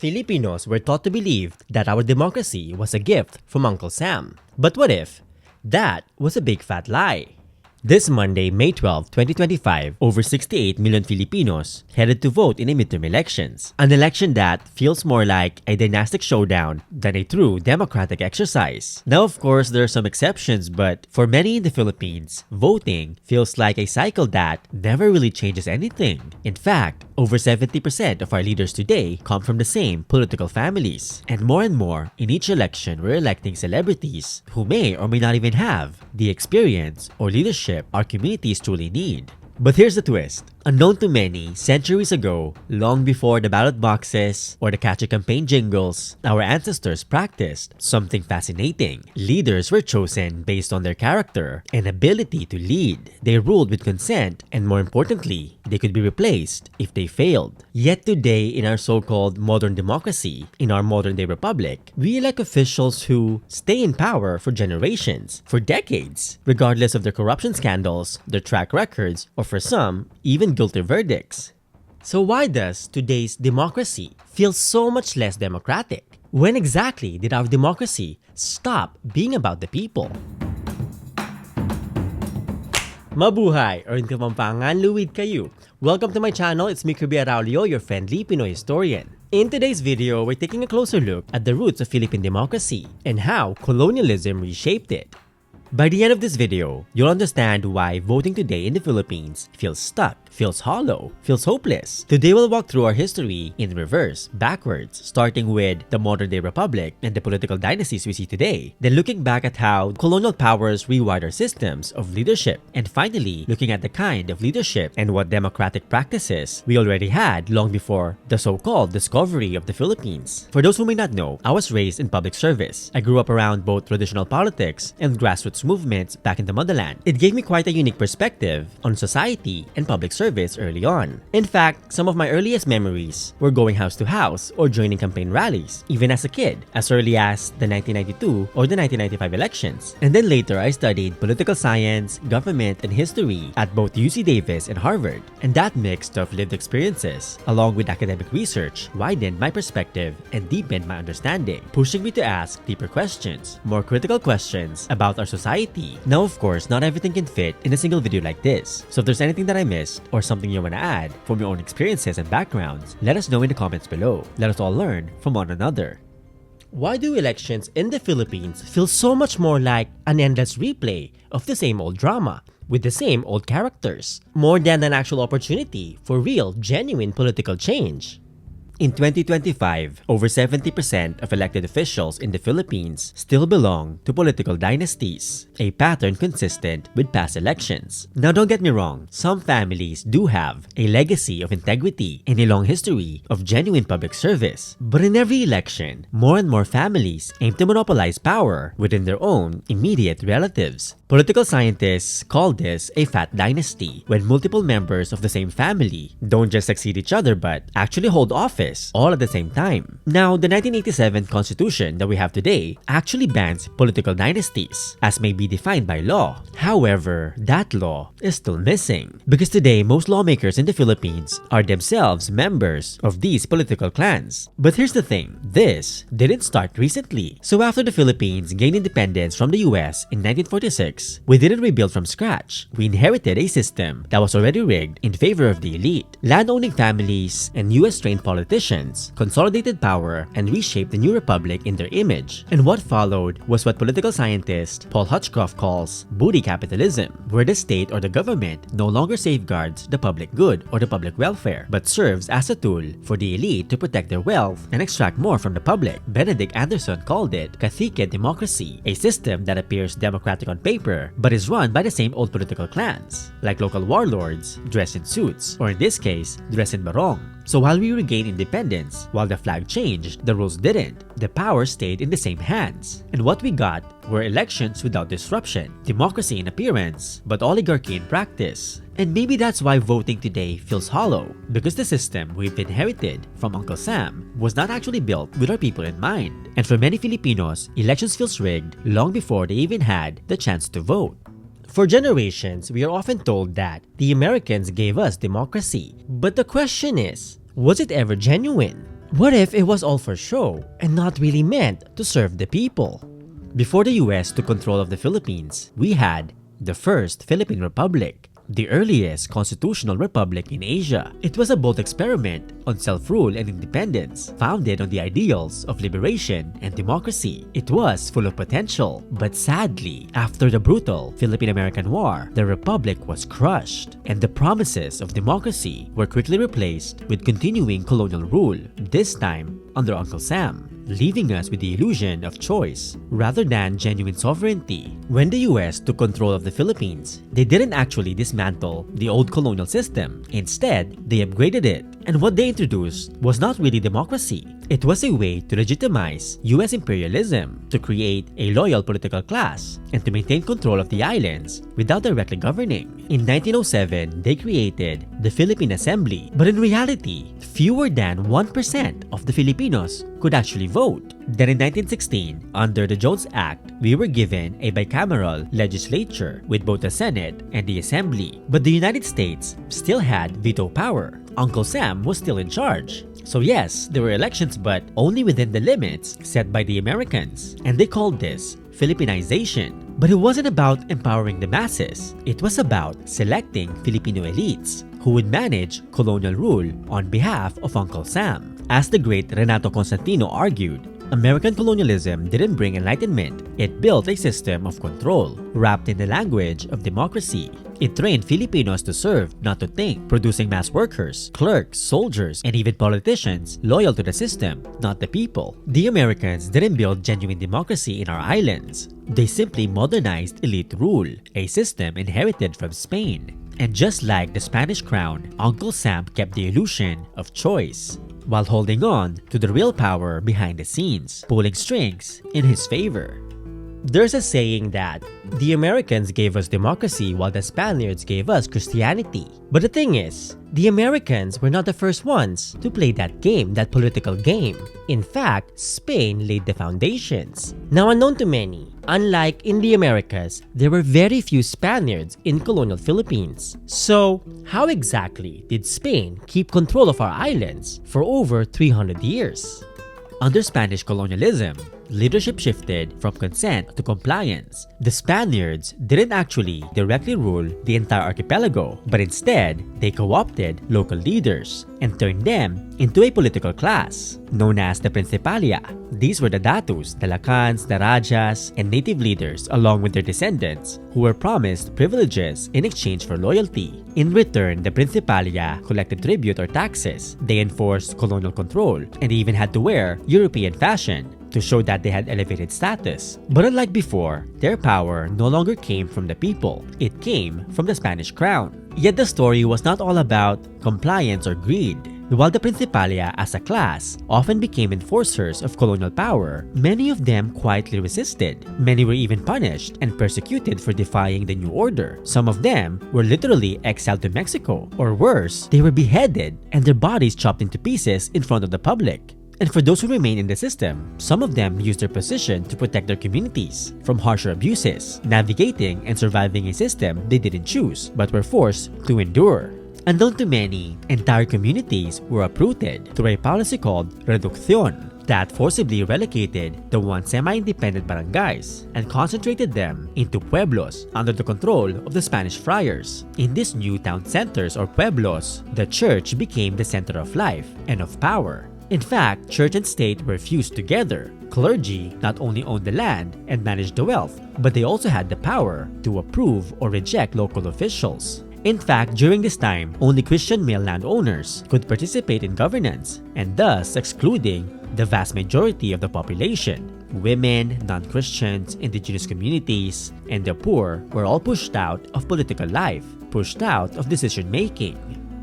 Filipinos were taught to believe that our democracy was a gift from Uncle Sam. But what if that was a big fat lie? This Monday, May 12, 2025, over 68 million Filipinos headed to vote in a midterm elections. An election that feels more like a dynastic showdown than a true democratic exercise. Now, of course, there are some exceptions, but for many in the Philippines, voting feels like a cycle that never really changes anything. In fact, over 70% of our leaders today come from the same political families. And more, in each election, we're electing celebrities who may or may not even have the experience or leadership our communities truly need. But here's the twist. Unknown to many, centuries ago, long before the ballot boxes or the catchy campaign jingles, our ancestors practiced something fascinating. Leaders were chosen based on their character and ability to lead. They ruled with consent, and more importantly, they could be replaced if they failed. Yet today, in our so-called modern democracy, in our modern-day republic, we elect officials who stay in power for generations, for decades, regardless of their corruption scandals, their track records, or for some, even guilty verdicts. So why does today's democracy feel so much less democratic? When exactly did our democracy stop being about the people? Mabuhay! Or in Kapampangan, luwid kayo. Welcome to my channel, it's me Kirby Araullo, your friendly Pinoy historian. In today's video, we're taking a closer look at the roots of Philippine democracy and how colonialism reshaped it. By the end of this video, you'll understand why voting today in the Philippines feels stuck, feels hollow, feels hopeless. Today we'll walk through our history in reverse, backwards, starting with the modern-day republic and the political dynasties we see today, then looking back at how colonial powers rewired our systems of leadership, and finally looking at the kind of leadership and what democratic practices we already had long before the so-called discovery of the Philippines. For those who may not know, I was raised in public service. I grew up around both traditional politics and grassroots movements back in the motherland. It gave me quite a unique perspective on society and public service early on. In fact, some of my earliest memories were going house to house or joining campaign rallies, even as a kid, as early as the 1992 or the 1995 elections. And then later, I studied political science, government, and history at both UC Davis and Harvard. And that mix of lived experiences, along with academic research, widened my perspective and deepened my understanding, pushing me to ask deeper questions, more critical questions about our society. Now, of course, not everything can fit in a single video like this. So if there's anything that I missed or something you want to add from your own experiences and backgrounds, let us know in the comments below. Let us all learn from one another. Why do elections in the Philippines feel so much more like an endless replay of the same old drama with the same old characters, more than an actual opportunity for real, genuine political change? In 2025, over 70% of elected officials in the Philippines still belong to political dynasties, a pattern consistent with past elections. Now, don't get me wrong, some families do have a legacy of integrity and a long history of genuine public service. But in every election, more and more families aim to monopolize power within their own immediate relatives. Political scientists call this a fat dynasty, when multiple members of the same family don't just succeed each other but actually hold office all at the same time. Now, the 1987 Constitution that we have today actually bans political dynasties, as may be defined by law. However, that law is still missing, because today most lawmakers in the Philippines are themselves members of these political clans. But here's the thing, this didn't start recently. So after the Philippines gained independence from the US in 1946, we didn't rebuild from scratch. We inherited a system that was already rigged in favor of the elite. Land-owning families and US-trained politicians consolidated power and reshaped the new republic in their image. And what followed was what political scientist Paul Hutchcroft calls booty capitalism, where the state or the government no longer safeguards the public good or the public welfare, but serves as a tool for the elite to protect their wealth and extract more from the public. Benedict Anderson called it cacique democracy, a system that appears democratic on paper but is run by the same old political clans, like local warlords dressed in suits, or in this case, dressed in barong. So while we regained independence, while the flag changed, the rules didn't. The power stayed in the same hands. And what we got were elections without disruption, democracy in appearance, but oligarchy in practice. And maybe that's why voting today feels hollow, because the system we've inherited from Uncle Sam was not actually built with our people in mind. And for many Filipinos, elections feels rigged long before they even had the chance to vote. For generations, we are often told that the Americans gave us democracy. But the question is, was it ever genuine? What if it was all for show and not really meant to serve the people? Before the US took control of the Philippines, we had the First Philippine Republic, the earliest constitutional republic in Asia. It was a bold experiment on self-rule and independence, founded on the ideals of liberation and democracy. It was full of potential, but sadly, after the brutal Philippine-American War, the republic was crushed, and the promises of democracy were quickly replaced with continuing colonial rule, this time under Uncle Sam, leaving us with the illusion of choice rather than genuine sovereignty. When the US took control of the Philippines, they didn't actually dismantle the old colonial system. Instead, they upgraded it. And what they introduced was not really democracy. It was a way to legitimize US imperialism, to create a loyal political class, and to maintain control of the islands without directly governing. In 1907, they created the Philippine Assembly, but in reality, fewer than 1% of the Filipinos could actually vote. Then in 1916, under the Jones Act, we were given a bicameral legislature with both the Senate and the Assembly. But the United States still had veto power. Uncle Sam was still in charge. So yes, there were elections, but only within the limits set by the Americans. And they called this Filipinization. But it wasn't about empowering the masses. It was about selecting Filipino elites who would manage colonial rule on behalf of Uncle Sam. As the great Renato Constantino argued, American colonialism didn't bring enlightenment. It built a system of control, wrapped in the language of democracy. It trained Filipinos to serve, not to think, producing mass workers, clerks, soldiers, and even politicians loyal to the system, not the people. The Americans didn't build genuine democracy in our islands. They simply modernized elite rule, a system inherited from Spain. And just like the Spanish crown, Uncle Sam kept the illusion of choice, while holding on to the real power behind the scenes, pulling strings in his favor. There's a saying that the Americans gave us democracy while the Spaniards gave us Christianity. But the thing is, the Americans were not the first ones to play that game, that political game. In fact, Spain laid the foundations. Now unknown to many, unlike in the Americas, there were very few Spaniards in colonial Philippines. So, how exactly did Spain keep control of our islands for over 300 years? Under Spanish colonialism, leadership shifted from consent to compliance. The Spaniards didn't actually directly rule the entire archipelago, but instead, they co-opted local leaders and turned them into a political class known as the Principalia. These were the datus, the lacans, the rajas, and native leaders along with their descendants who were promised privileges in exchange for loyalty. In return, the Principalia collected tribute or taxes. They enforced colonial control and even had to wear European fashion to show that they had elevated status. But unlike before, their power no longer came from the people. It came from the Spanish crown. Yet the story was not all about compliance or greed. While the Principalia as a class often became enforcers of colonial power, many of them quietly resisted. Many were even punished and persecuted for defying the new order. Some of them were literally exiled to Mexico, or worse, they were beheaded and their bodies chopped into pieces in front of the public. And for those who remain in the system, some of them used their position to protect their communities from harsher abuses, navigating and surviving a system they didn't choose but were forced to endure. Unknown to many, entire communities were uprooted through a policy called reducción that forcibly relocated the once semi-independent barangays and concentrated them into pueblos under the control of the Spanish friars. In these new town centers or pueblos, the church became the center of life and of power. In fact, church and state were fused together. Clergy not only owned the land and managed the wealth, but they also had the power to approve or reject local officials. In fact, during this time, only Christian male landowners could participate in governance, and thus excluding the vast majority of the population. Women, non-Christians, indigenous communities, and the poor were all pushed out of political life, pushed out of decision-making.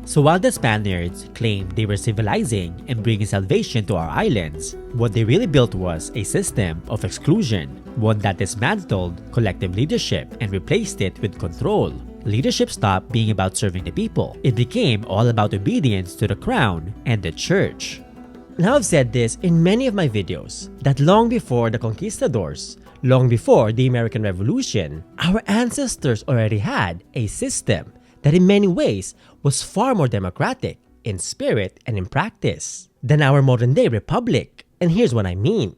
So while the Spaniards claimed they were civilizing and bringing salvation to our islands, what they really built was a system of exclusion, one that dismantled collective leadership and replaced it with control. Leadership stopped being about serving the people. It became all about obedience to the crown and the church. Now I've said this in many of my videos, that long before the conquistadors, long before the American Revolution, our ancestors already had a system that in many ways was far more democratic in spirit and in practice. than our modern-day republic. And here's what I mean.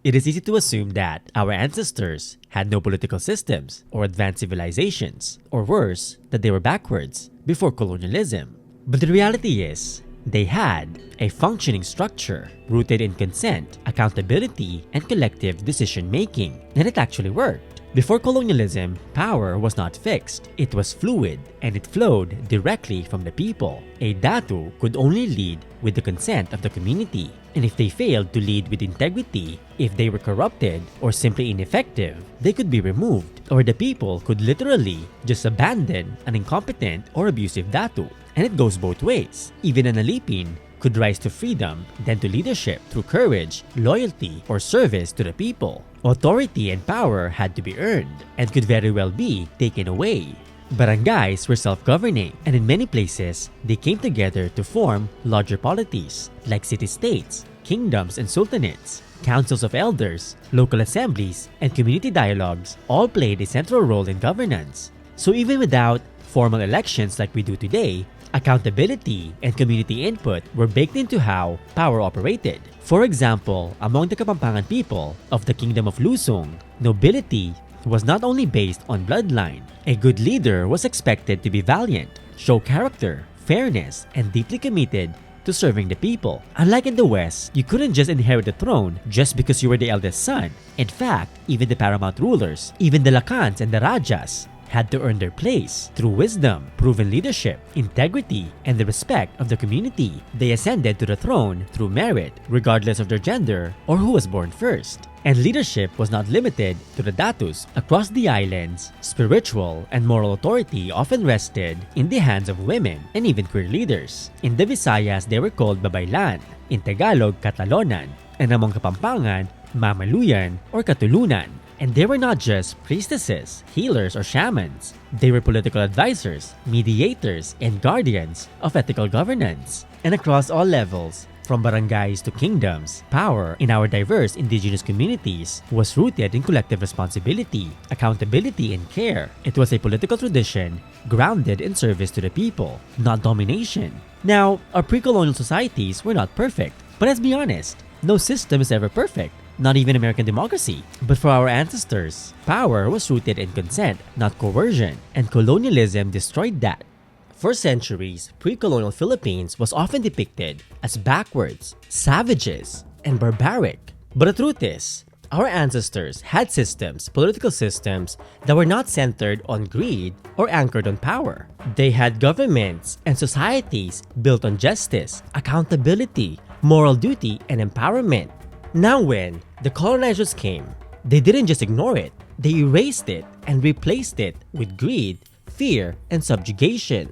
It is easy to assume that our ancestors had no political systems or advanced civilizations, or worse, that they were backwards before colonialism. But the reality is, they had a functioning structure rooted in consent, accountability, and collective decision-making, and it actually worked. Before colonialism, power was not fixed. It was fluid, and it flowed directly from the people. A datu could only lead with the consent of the community, and if they failed to lead with integrity, if they were corrupted or simply ineffective, they could be removed, or the people could literally just abandon an incompetent or abusive datu. And it goes both ways. Even an alipin could rise to freedom, then to leadership through courage, loyalty, or service to the people. Authority and power had to be earned and could very well be taken away. Barangays were self-governing, and in many places, they came together to form larger polities like city-states, kingdoms and sultanates. Councils of elders, local assemblies, and community dialogues all played a central role in governance. So even without formal elections like we do today, accountability and community input were baked into how power operated. For example, among the Kapampangan people of the Kingdom of Lusong, nobility was not only based on bloodline. A good leader was expected to be valiant, show character, fairness, and deeply committed to serving the people. Unlike in the West, you couldn't just inherit the throne just because you were the eldest son. In fact, even the paramount rulers, even the Lakans and the Rajas, had to earn their place through wisdom, proven leadership, integrity, and the respect of the community. They ascended to the throne through merit, regardless of their gender or who was born first. And leadership was not limited to the datus. Across the islands, spiritual and moral authority often rested in the hands of women and even queer leaders. In the Visayas, they were called babaylan, in Tagalog, katalonan, and among Kapampangan, mamaluyan or katulunan. And they were not just priestesses, healers, or shamans. They were political advisors, mediators, and guardians of ethical governance. And across all levels, from barangays to kingdoms, power in our diverse indigenous communities was rooted in collective responsibility, accountability, and care. It was a political tradition grounded in service to the people, not domination. Now, our pre-colonial societies were not perfect. But let's be honest, no system is ever perfect. Not even American democracy. But for our ancestors, power was rooted in consent, not coercion, and colonialism destroyed that. For centuries, pre-colonial Philippines was often depicted as backwards, savages, and barbaric. But the truth is, our ancestors had systems, political systems, that were not centered on greed or anchored on power. They had governments and societies built on justice, accountability, moral duty, and empowerment. Now when the colonizers came, they didn't just ignore it, they erased it and replaced it with greed, fear, and subjugation.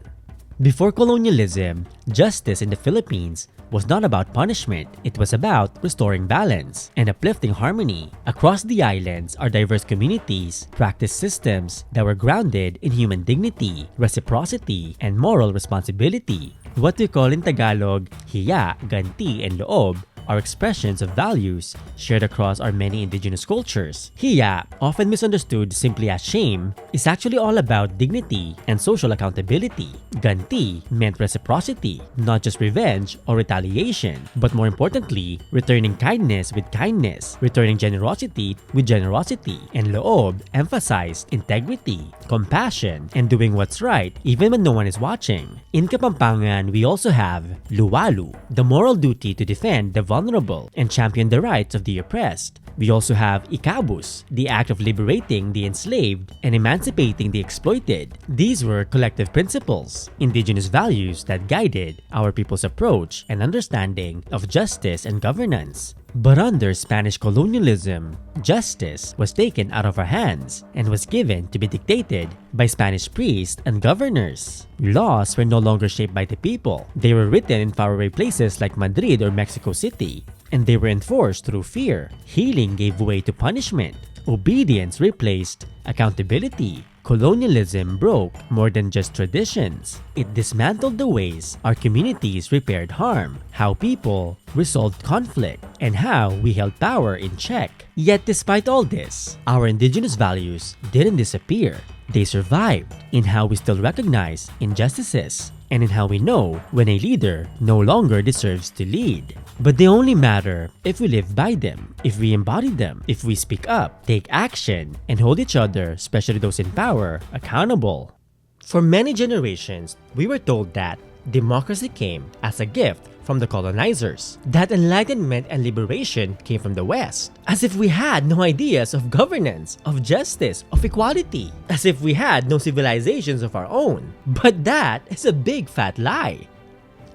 Before colonialism, justice in the Philippines was not about punishment, it was about restoring balance and uplifting harmony. Across the islands, our diverse communities practiced systems that were grounded in human dignity, reciprocity, and moral responsibility. What we call in Tagalog, hiya, ganti, and loob are expressions of values shared across our many indigenous cultures. Hiya, often misunderstood simply as shame, is actually all about dignity and social accountability. Ganti meant reciprocity, not just revenge or retaliation, but more importantly, returning kindness with kindness, returning generosity with generosity. And loob emphasized integrity, compassion, and doing what's right even when no one is watching. In Kapampangan, we also have luwalu, the moral duty to defend the vulnerable and champion the rights of the oppressed. We also have ikabus, the act of liberating the enslaved and emancipating the exploited. These were collective principles, indigenous values that guided our people's approach and understanding of justice and governance. But under Spanish colonialism, justice was taken out of our hands and was given to be dictated by Spanish priests and governors. Laws were no longer shaped by the people. They were written in faraway places like Madrid or Mexico City, and they were enforced through fear. Healing gave way to punishment. Obedience replaced accountability. Colonialism broke more than just traditions. It dismantled the ways our communities repaired harm, how people resolved conflict, and how we held power in check. Yet despite all this, our indigenous values didn't disappear. They survived in how we still recognize injustices, and in how we know when a leader no longer deserves to lead. But they only matter if we live by them, if we embody them, if we speak up, take action, and hold each other, especially those in power, accountable. For many generations, we were told that democracy came as a gift from the colonizers, that enlightenment and liberation came from the West, as if we had no ideas of governance, of justice, of equality, as if we had no civilizations of our own. But that is a big fat lie.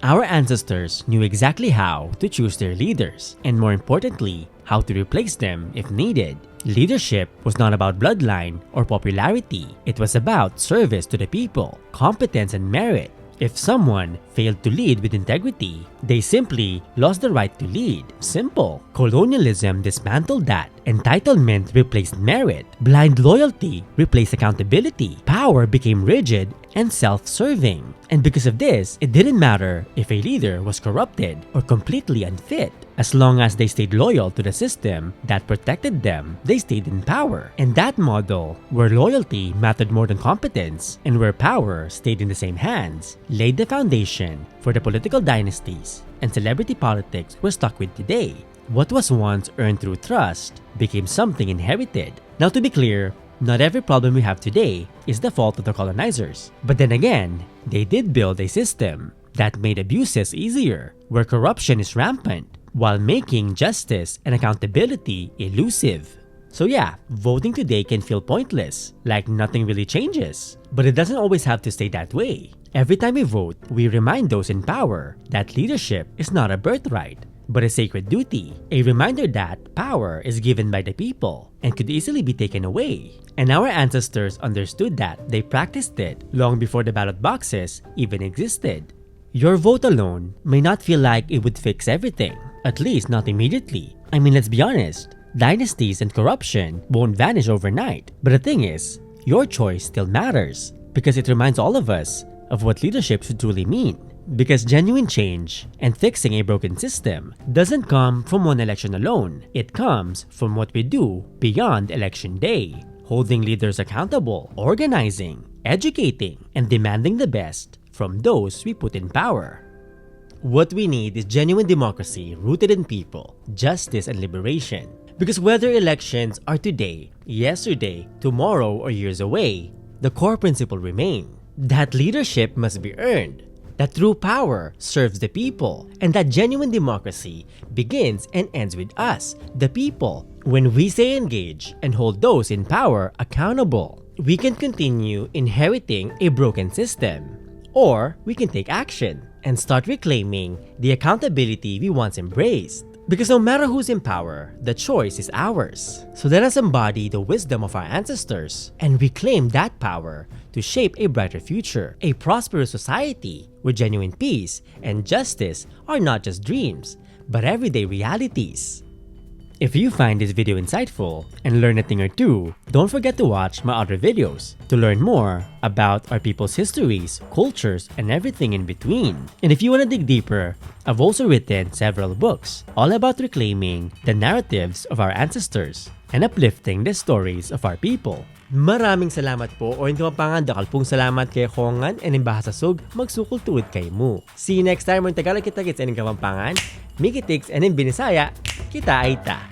Our ancestors knew exactly how to choose their leaders, and more importantly, how to replace them if needed. Leadership was not about bloodline or popularity. It was about service to the people, competence and merit. If someone failed to lead with integrity, they simply lost the right to lead. Simple. Colonialism dismantled that. Entitlement replaced merit. Blind loyalty replaced accountability. Power became rigid and self-serving. And because of this, it didn't matter if a leader was corrupted or completely unfit. As long as they stayed loyal to the system that protected them, they stayed in power. And that model, where loyalty mattered more than competence and where power stayed in the same hands, laid the foundation for the political dynasties and celebrity politics we're stuck with today. What was once earned through trust became something inherited. Now, to be clear, not every problem we have today is the fault of the colonizers. But then again, they did build a system that made abuses easier, where corruption is rampant, while making justice and accountability elusive. So yeah, voting today can feel pointless, like nothing really changes. But it doesn't always have to stay that way. Every time we vote, we remind those in power that leadership is not a birthright, but a sacred duty. A reminder that power is given by the people and could easily be taken away. And our ancestors understood that. They practiced it long before the ballot boxes even existed. Your vote alone may not feel like it would fix everything, at least not immediately. I mean, let's be honest, dynasties and corruption won't vanish overnight. But the thing is, your choice still matters because it reminds all of us of what leadership should truly mean. Because genuine change and fixing a broken system doesn't come from one election alone. It comes from what we do beyond election day. Holding leaders accountable, organizing, educating, and demanding the best from those we put in power. What we need is genuine democracy rooted in people, justice, and liberation. Because whether elections are today, yesterday, tomorrow, or years away, the core principle remains that leadership must be earned, that true power serves the people, and that genuine democracy begins and ends with us, the people. When we say engage and hold those in power accountable, we can continue inheriting a broken system, or we can take action and start reclaiming the accountability we once embraced. Because no matter who's in power, the choice is ours. So let us embody the wisdom of our ancestors and reclaim that power to shape a brighter future, a prosperous society where genuine peace and justice are not just dreams, but everyday realities. If you find this video insightful and learn a thing or two, don't forget to watch my other videos to learn more about our people's histories, cultures, and everything in between. And if you want to dig deeper, I've also written several books all about reclaiming the narratives of our ancestors and uplifting the stories of our people. Maraming salamat po o hindi mapangan dakal pong salamat kay Kongan and Imbahasasog magsukultuod kay mo. See you next time on Tagalog kita gits and Kapampangan, Mikitiks and in Binisaya, kita ay ta.